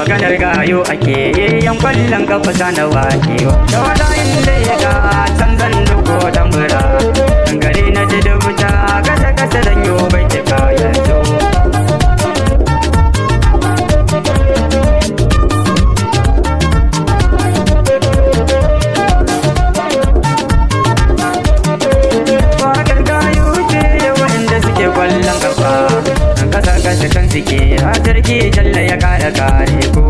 maganar gayo ake yi yan kwallon kafa sana wakewa da wala inda ya ga canzan duko da mura gari na ji dubuta kasa kasa dan yo bai cika yanzu wakar gayo ce wanda suke kwallon kafa kasa kasa kan suke a jirgi jalla ya kare kare ku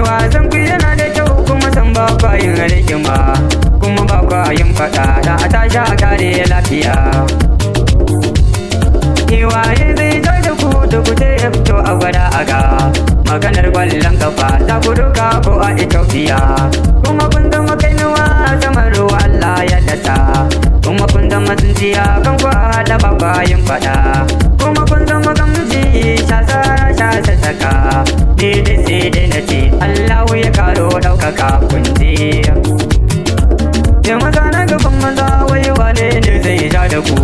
wasan ku yana da kyau kuma san ba kwa yin rigima kuma ba kwa yin fada da a tashi a kare lafiya waye zai zo da ku ya fito a gwada a ga maganar kwallon kafa za ku duka ko a Ethiopia kuma kun zama kainuwa saman ruwa Allah ya dasa kuma kun zama tsintsiya kan ku da ba kwa yin fada kuma kun zama gamji shasa saka daidai sai dai na ce Allahu ya karo ɗaukaka kunje ya maza na gaban maza wai wane ne zai ja da ku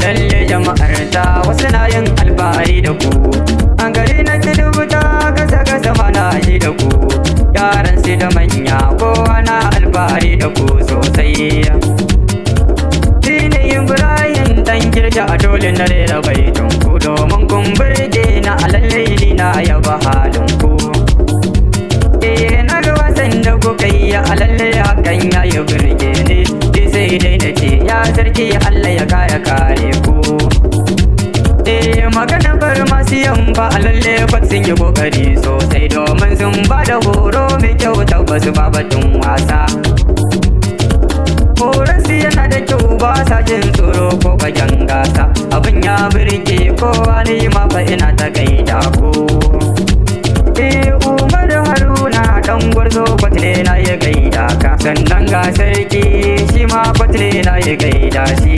lalle jama'ar ta wasu na yin alfahari da ku an gari na ci dubuta kasa kasa mana shi da ku yaran sai da manya kowa na alfahari da ku sosai shine Ibrahim dan girja a dole na rera baitun ku domin kun burge na alallaili na yaba halin ku na ga wasan da kuka yi a lalle hakan ya yi burge ni sai dai na ce ya sarki Allah ya kare kare ku magana bar masu yamba a lalle fa sun yi kokari sosai domin sun ba da horo mai kyau tabbas ba batun wasa horonsu yana da kyau ba sa jin tsoro ko bayan gasa abin ya birge kowa ne ma fa ina ta gaida ku Umar Haruna dan gwarzo kwatle na ya gaida ka sannan ga sarki shi ma kwatle na ya gaida shi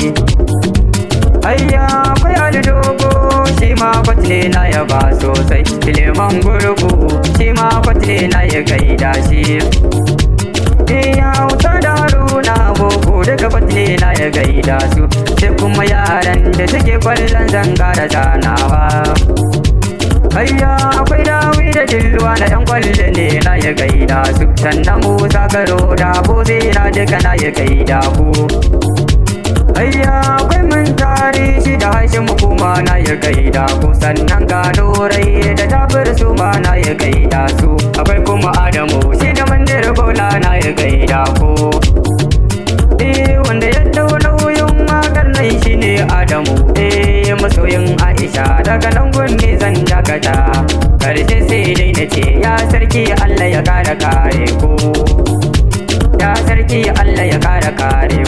ayya akwai Ali Dogo shi ma kwatle na ya ba sosai Suleiman Gurgu shi ma kwatle na ya gaida shi Hausa da Haruna boko daga kwatle na ya gaida su sai kuma yaran da suke kwallon zanga da zanawa ayya akwai dawi da dilluwa na yan kwalle ne na ya gaida su sannan Musa Karo da Boze na duka na ya gaida ku ayya akwai mun tarihi da Hashim kuma na ya gaida ku sannan ga Dorai da Jabir su ma na ya gaida su akwai kuma Adamu shi da Mandir Bola na ya gaida ku wanda ya dau nauyin makar nan shine Adamu masoyin Aisha daga nan gunne zan dakata karshe sai dai na ce ya sarki Allah ya kare kare ku ya sarki Allah ya kare kare